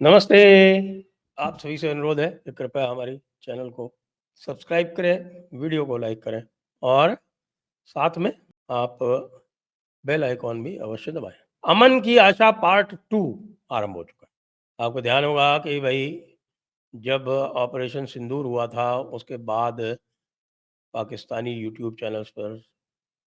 नमस्ते। आप सभी से अनुरोध है कि कृपया हमारी चैनल को सब्सक्राइब करें, वीडियो को लाइक करें और साथ में आप बेल आइकॉन भी अवश्य दबाएं। अमन की आशा पार्ट 2 आरंभ हो चुका है। आपको ध्यान होगा कि भाई जब ऑपरेशन सिंदूर हुआ था उसके बाद पाकिस्तानी यूट्यूब चैनल्स पर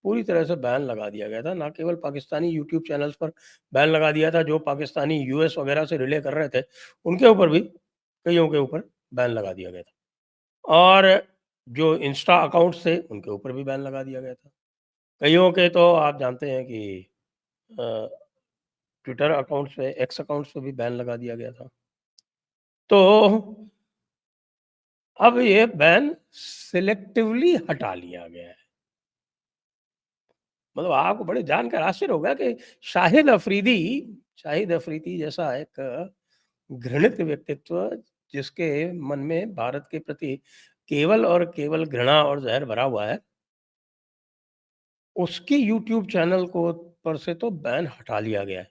पूरी तरह से बैन लगा दिया गया था। ना केवल पाकिस्तानी यूट्यूब चैनल्स पर बैन लगा दिया था, जो पाकिस्तानी यूएस वगैरह से रिले कर रहे थे, उनके ऊपर भी कइयों के ऊपर बैन लगा दिया गया था। और जो इंस्टा अकाउंट्स थे, उनके ऊपर भी बैन लगा दिया गया था। कइयों के तो आप जानते हैं कि अ, ट्विटर अकाउंट्स पे, एक्स अकाउंट्स पे भी बैन लगा दिया गया था। तो अब ये बैन सिलेक्टिवली हटा लिया गया है। मतलब आपको बड़े जानकर आश्चर्य होगा कि शाहिद अफरीदी शाहिद अफरीदी जैसा एक घृणित व्यक्तित्व, जिसके मन में भारत के प्रति केवल और केवल घृणा और ज़हर भरा हुआ है, उसकी यूट्यूब चैनल को पर से तो बैन हटा लिया गया है।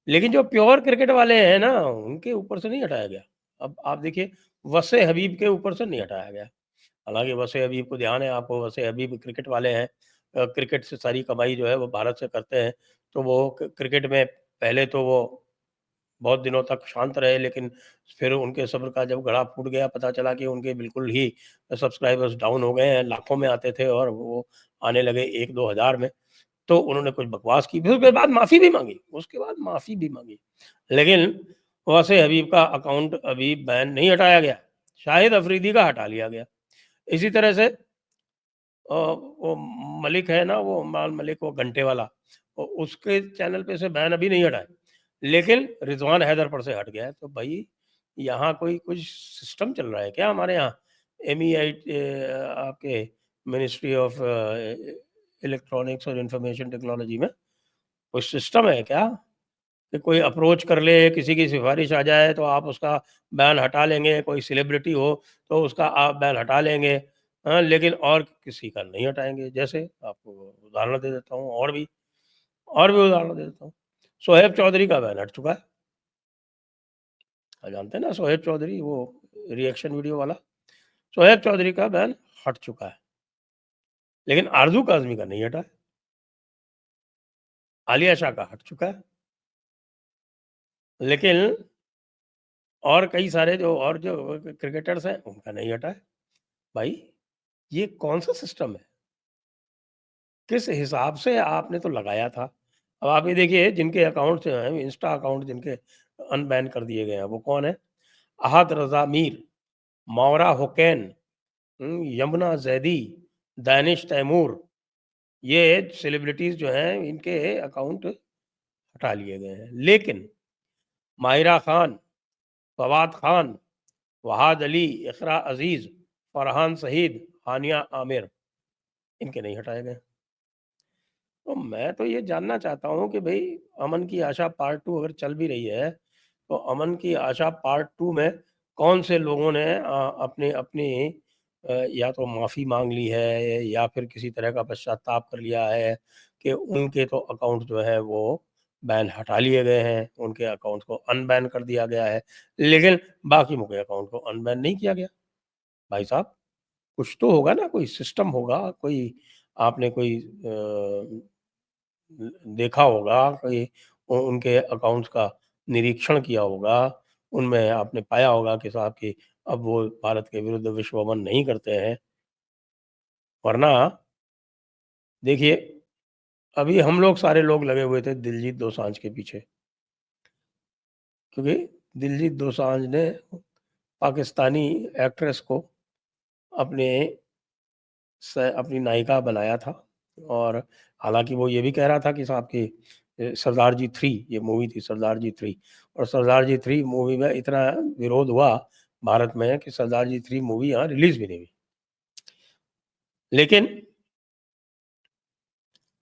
लेकिन जो प्योर क्रिकेट वाले हैं ना, उनके ऊपर से नहीं हटाया गया। अब आप देखिए, वसे हबीब के ऊपर से नहीं हटाया गया। हालाँकि वसे हबीब को ध्यान है आपको, वसे हबीब क्रिकेट वाले हैं। क्रिकेट से सारी कमाई जो है वो भारत से करते हैं। तो वो क्रिकेट में पहले तो वो बहुत दिनों तक शांत रहे, लेकिन फिर उनके सब्र का जब घड़ा फूट गया, पता चला कि उनके बिल्कुल ही सब्सक्राइबर्स डाउन हो गए हैं। लाखों में आते थे और वो आने लगे 1-2 हज़ार में। तो उन्होंने कुछ बकवास की, फिर उसके बाद माफ़ी भी माँगी, लेकिन वैसे हबीब का अकाउंट अभी बैन नहीं हटाया गया, शाहिद अफरीदी का हटा लिया गया। इसी तरह से वो मलिक है ना, वो माल मलिक, वो घंटे वाला, उसके चैनल पे से बैन अभी नहीं हटा है, लेकिन रिजवान हैदर पर से हट गया है। तो भाई यहाँ कोई कुछ सिस्टम चल रहा है क्या हमारे यहाँ? एमईआई आपके मिनिस्ट्री ऑफ इलेक्ट्रॉनिक्स और इंफॉर्मेशन टेक्नोलॉजी में कोई सिस्टम है क्या कि कोई अप्रोच कर ले, किसी की सिफारिश आ जाए तो आप उसका बैन हटा लेंगे, कोई सेलिब्रिटी हो तो उसका आप बैन हटा लेंगे, हाँ, लेकिन और किसी का नहीं हटाएँगे। जैसे आपको उदाहरण दे देता हूँ, और भी उदाहरण दे देता हूँ। सोहेब चौधरी का बैन हट चुका है। आप जानते हैं ना सोहेब चौधरी, वो रिएक्शन वीडियो वाला, सोहेब चौधरी का बैन हट चुका है, लेकिन आरज़ू काज़मी का नहीं हटा है। आलिया शाह का हट चुका है, लेकिन और कई सारे जो क्रिकेटर्स हैं, उनका नहीं हटा है। भाई, ये कौन-सा सिस्टम है? किस हिसाब से आपने तो लगाया था। अब आप ये देखिए, जिनके अकाउंट जो हैं, इंस्टा अकाउंट जिनके अनबैन कर दिए गए हैं, वो कौन है? अहद रज़ा मीर, मावरा हुसैन, यमुना ज़ैदी, दानिश तैमूर, ये सेलिब्रिटीज़ जो हैं, इनके अकाउंट हटा लिए गए हैं। लेकिन माहिरा खान, फवाद खान, वहाद अली, इक़रा अज़ीज़, फरहान सईद, हानिया आमिर, इनके नहीं हटाए गए। तो मैं तो ये जानना चाहता हूँ कि भई, अमन की आशा पार्ट 2 अगर चल भी रही है, तो अमन की आशा पार्ट 2 में कौन से लोगों ने अपनी अपनी या तो माफ़ी माँग ली है या फिर किसी तरह का पश्चाताप कर लिया है कि उनके तो अकाउंट जो है वो बैन हटा लिए गए हैं, उनके अकाउंट को अनबैन कर दिया गया है, लेकिन बाकियों के अकाउंट को अनबैन नहीं किया गया। भाई साहब, कुछ तो होगा ना, कोई सिस्टम होगा, कोई आपने कोई देखा होगा, कोई उनके अकाउंट्स का निरीक्षण किया होगा, उनमें आपने पाया होगा कि साहब कि अब वो भारत के विरुद्ध विश्वमन नहीं करते हैं। वरना देखिए, अभी हम लोग सारे लोग लगे हुए थे दिलजीत दोसांझ के पीछे, क्योंकि दिलजीत दोसांझ ने पाकिस्तानी एक्ट्रेस को अपने अपनी नायिका बनाया था। और हालाँकि वो ये भी कह रहा था कि साहब कि सरदार जी 3, ये मूवी थी सरदार जी 3, और सरदार जी 3 मूवी में इतना विरोध हुआ भारत में कि सरदार जी 3 मूवी यहाँ रिलीज़ भी नहीं हुई। लेकिन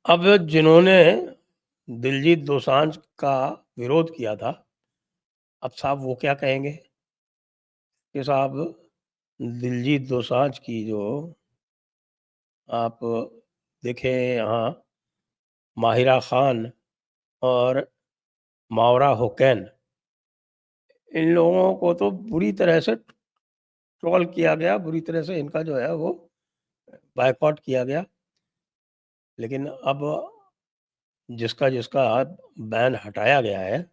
अब जिन्होंने दिलजीत दोसांझ का विरोध किया था, अब साहब वो क्या कहेंगे कि साहब दिलजीत दोसांझ की जो आप देखें यहाँ, माहिरा खान और मावरा हुसैन, इन लोगों को तो बुरी तरह से ट्रोल किया गया, बुरी तरह से इनका जो है वो बायकॉट किया गया। लेकिन अब जिसका बैन हटाया गया है,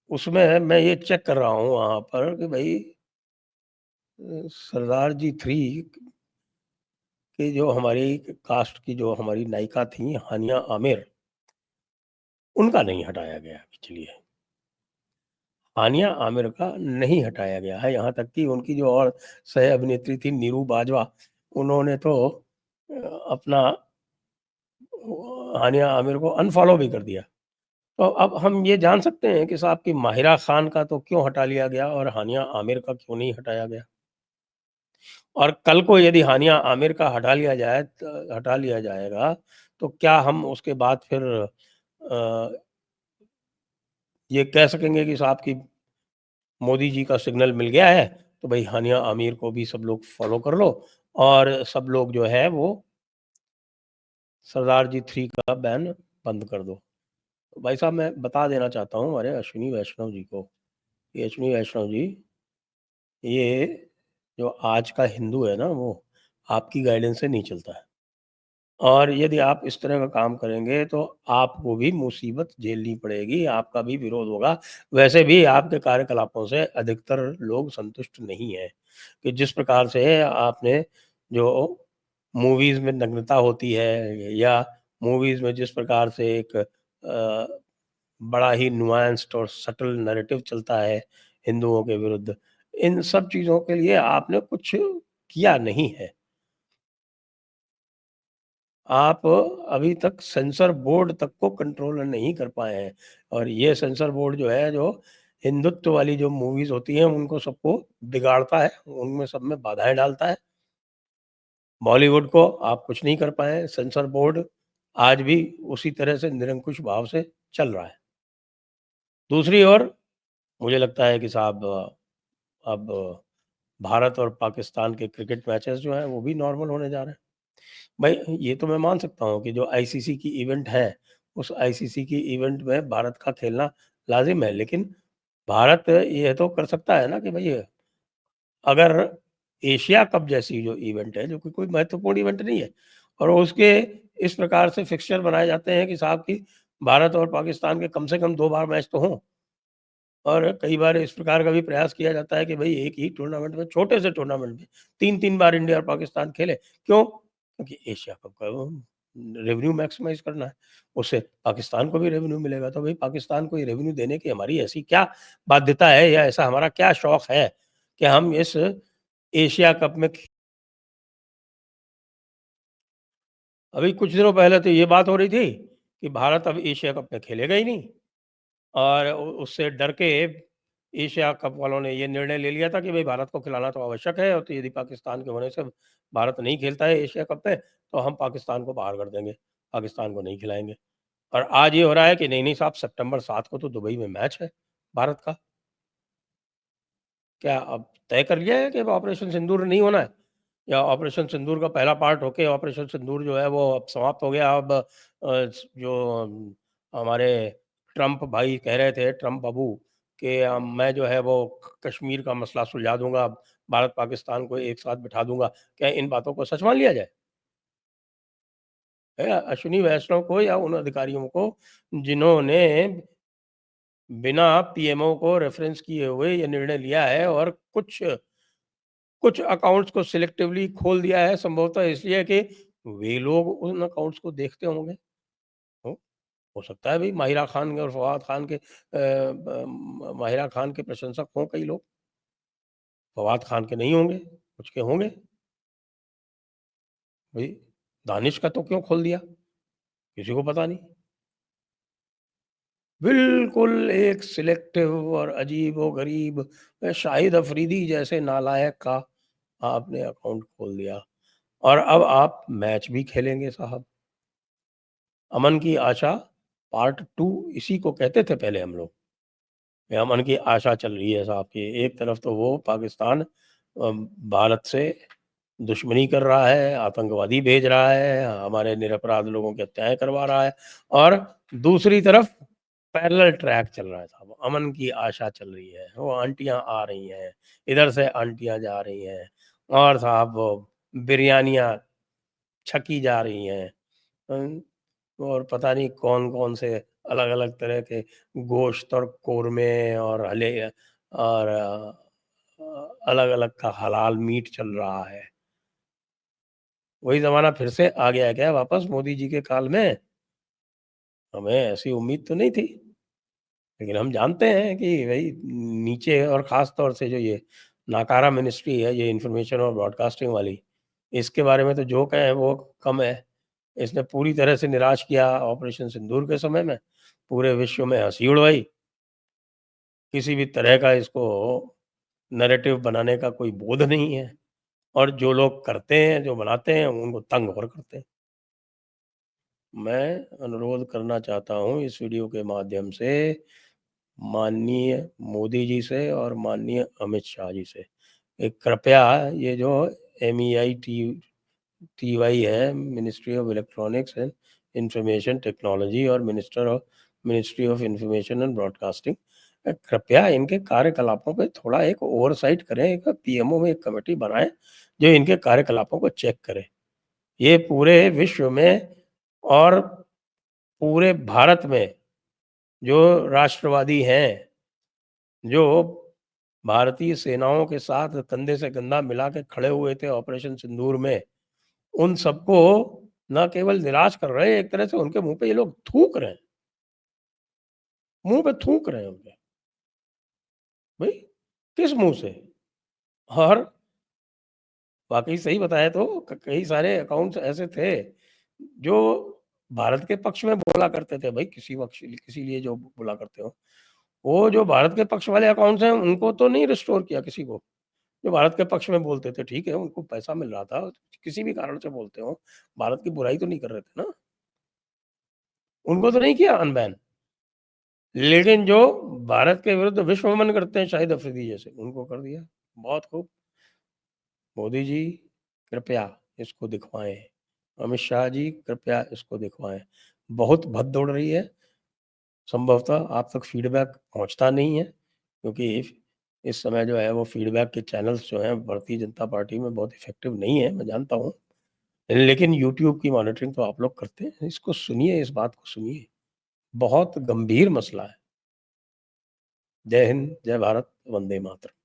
उसमें मैं ये चेक कर रहा हूँ वहाँ पर कि भई सरदार जी 3 की जो हमारी कास्ट की जो हमारी नायिका थीं हानिया आमिर, उनका नहीं हटाया गया है, चलिए। हानिया आमिर का नहीं हटाया गया है, यहाँ तक कि उनकी जो और सह अभिनेत्री थी नीरू बाजवा, उन्होंने तो अपना हानिया आमिर को अनफ़ॉलो भी कर दिया। तो अब हम ये जान सकते हैं कि साहब कि माहिरा खान का तो क्यों हटा लिया गया और हानिया आमिर का क्यों नहीं हटाया गया? और कल को यदि हानिया आमिर का हटा लिया जाएगा, तो क्या हम उसके बाद फिर ये कह सकेंगे कि साहब कि मोदी जी का सिग्नल मिल गया है, तो भई हानिया आमिर को भी सब लोग फ़ॉलो कर लो और सब लोग जो है वो सरदार जी 3 का बैन बंद कर दो। तो भाई साहब मैं बता देना चाहता हूँ हमारे अश्विनी वैष्णव जी को, कि अश्विनी वैष्णव जी, ये जो आज का हिंदू है ना वो आपकी गाइडेंस से नहीं चलता है। और यदि आप इस तरह का काम करेंगे तो आपको भी मुसीबत झेलनी पड़ेगी, आपका भी विरोध होगा। वैसे भी आपके कार्यकलापों से अधिकतर लोग संतुष्ट नहीं हैं, कि जिस प्रकार से आपने जो मूवीज़ में नग्नता होती है या मूवीज़ में जिस प्रकार से एक बड़ा ही नुआंस्ड और सटल नैरेटिव चलता है हिंदुओं के विरुद्ध, इन सब चीज़ों के लिए आपने कुछ किया नहीं है। आप अभी तक सेंसर बोर्ड तक को कंट्रोल नहीं कर पाए हैं और ये सेंसर बोर्ड जो है, जो हिंदुत्व वाली जो मूवीज़ होती हैं, उनको सबको बिगाड़ता है, उनमें सब में बाधाएँ डालता है। बॉलीवुड को आप कुछ नहीं कर पाए हैं, सेंसर बोर्ड आज भी उसी तरह से निरंकुश भाव से चल रहा है। दूसरी ओर मुझे लगता है कि साहब अब भारत और पाकिस्तान के क्रिकेट मैचेस जो हैं, वो भी नॉर्मल होने जा रहे हैं। भाई ये तो मैं मान सकता हूँ कि जो आईसीसी की इवेंट है, उस आईसीसी की इवेंट में भारत का खेलना लाज़िम है, लेकिन भारत ये तो कर सकता है ना कि भई अगर एशिया कप जैसी जो इवेंट है, जो कि कोई महत्वपूर्ण इवेंट नहीं है और उसके इस प्रकार से फिक्सचर बनाए जाते हैं कि साहब कि भारत और पाकिस्तान के कम से कम 2 बार मैच तो हों। और कई बार इस प्रकार का भी प्रयास किया जाता है कि भई एक ही टूर्नामेंट में, छोटे से टूर्नामेंट में 3-3 बार इंडिया और पाकिस्तान खेले। क्यों? क्योंकि एशिया कप का वो रेवेन्यू मैक्सिमाइज़ करना है। उससे पाकिस्तान को भी रेवेन्यू मिलेगा, तो भई पाकिस्तान को ये रेवेन्यू देने की हमारी ऐसी क्या बाध्यता है या ऐसा हमारा क्या शौक है कि हम इस एशिया कप में ख अभी कुछ दिनों पहले तो ये बात हो रही थी कि भारत अब एशिया कप में खेलेगा ही नहीं। और उ उससे डर के एशिया कप वालों ने ये निर्णय ले लिया था कि भई भारत को खिलाना तो आवश्यक है और तो यदि पाकिस्तान के होने से भारत नहीं खेलता है एशिया कप में, तो हम पाकिस्तान को बाहर कर देंगे, पाकिस्तान को नहीं खिलाएँगे। और आज ये हो रहा है कि नहीं, नहीं साहब, सितंबर 7 को तो दुबई में मैच है भारत का। क्या अब तय कर लिया है कि अब ऑपरेशन सिंदूर नहीं होना है? या ऑपरेशन सिंदूर का पहला पार्ट होके ऑपरेशन सिंदूर जो है वो अब समाप्त हो गया, अब हमारे ट्रम्प भाई कह रहे थे, ट्रम्प बाबू, कि मैं जो है वो कश्मीर का मसला सुलझा दूँगा, भारत पाकिस्तान को एक साथ बिठा दूँगा। क्या इन बातों को सच मान लिया जाए? अश्विनी वैष्णव को या उन अधिकारियों को जिन्होंने बिना पीएमओ को रेफरेंस किए हुए ये निर्णय लिया है और कुछ अकाउंट्स को सिलेक्टिवली खोल दिया है, संभवतः इसलिए कि वे लोग उन अकाउंट्स को देखते होंगे। हो हो सकता है भई माहिरा खान और फवाद खान के माहिरा खान के प्रशंसक हों कई लोग, फवाद खान के नहीं होंगे, कुछ के होंगे। भई दानिश का तो क्यों खोल दिया? किसी को पता नहीं। बिल्कुल एक सिलेक्टिव और अजीब-ओ-गरीब शाहिद अफरीदी जैसे नालायक का आपने अकाउंट खोल दिया और अब आप मैच भी खेलेंगे साहब। अमन की आशा पार्ट 2 इसी को कहते थे पहले हम लोग। कि अमन की आशा चल रही है साहब की। एक तरफ तो वो पाकिस्तान भारत से दुश्मनी कर रहा है, आतंकवादी भेज रहा है, हमारे निरपराध लोगों की हत्याएँ करवा रहा है और दूसरी तरफ पैरेलल ट्रैक चल रहा है साहब, अमन की आशा चल रही है, वो आंटियाँ आ रही हैं, इधर से आंटियाँ जा रही हैं और साहब वो बिरयानियाँ छकी जा रही हैं। और पता नहीं कौन-कौन से अलग-अलग तरह के गोश्त और कोरमे और और अलग-अलग का हलाल मीट चल रहा है। वही ज़माना फिर से आ गया है क्या वापस मोदी जी के काल में? हमें ऐसी उम्मीद तो नहीं थी। लेकिन हम जानते हैं कि भई नीचे और ख़ास तौर से जो ये नाकारा मिनिस्ट्री है, ये इन्फॉर्मेशन और ब्रॉडकास्टिंग वाली, इसके बारे में तो जो कहें वो कम है। इसने पूरी तरह से निराश किया ऑपरेशन सिंदूर के समय में, पूरे विश्व में हँसी उड़वाई, किसी भी तरह का इसको नैरेटिव बनाने का कोई बोध नहीं है और जो लोग करते हैं, जो बनाते हैं, उनको तंग और करते हैं। मैं अनुरोध करना चाहता हूँ इस वीडियो के माध्यम से माननीय मोदी जी से और माननीय अमित शाह जी से, कृपया ये जो MEI TY है, Ministry of Electronics and Information Technology और Ministry of Information and Broadcasting, कृपया इनके कार्यकलापों पे थोड़ा एक ओवरसाइट करें, एक PMO में एक कमेटी बनाएँ, जो इनके कार्यकलापों को चेक करे। ये पूरे विश्व में और पूरे भारत में जो राष्ट्रवादी हैं, जो भारतीय सेनाओं के साथ कंधे से कंधा मिला के खड़े हुए थे ऑपरेशन सिंदूर में, उन सबको ना केवल निराश कर रहे हैं, एक तरह से उनके मुँह पे ये लोग थूक रहे हैं, मुँह पे थूक रहे हैं उनके। भई, किस मुँह से? और वाक़ई सही बताएँ तो कई सारे अकाउंट्स ऐसे थे, जो भारत के पक्ष में बोला करते थे, भई किसी लिए जो बोला करते हो। वो जो भारत के पक्ष वाले अकाउंट्स हैं, उनको तो नहीं रिस्टोर किया किसी को। जो भारत के पक्ष में बोलते थे, ठीक है, उनको पैसा मिल रहा था, किसी भी कारण से बोलते हों, भारत की बुराई तो नहीं कर रहे थे ना, उनको तो नहीं किया अनबैन। लेकिन जो भारत के विरुद्ध विश्वमन करते हैं शाहिद अफरीदी जैसे, उनको कर दिया। बहुत खूब, मोदी जी कृपया इसको दिखवाएँ, अमित शाह जी कृपया इसको दिखवाएँ। बहुत भद्द दौड़ रही है, संभवतः आप तक फीडबैक पहुँचता नहीं है, क्योंकि इस समय जो है वो फीडबैक के चैनल्स जो हैं भारतीय जनता पार्टी में बहुत इफ़ेक्टिव नहीं है, मैं जानता हूँ। लेकिन यूट्यूब की मॉनिटरिंग तो आप लोग करते हैं, इसको सुनिए, इस बात को सुनिए। बहुत गंभीर मसला है। जय हिंद, जय भारत, वंदे मातरम।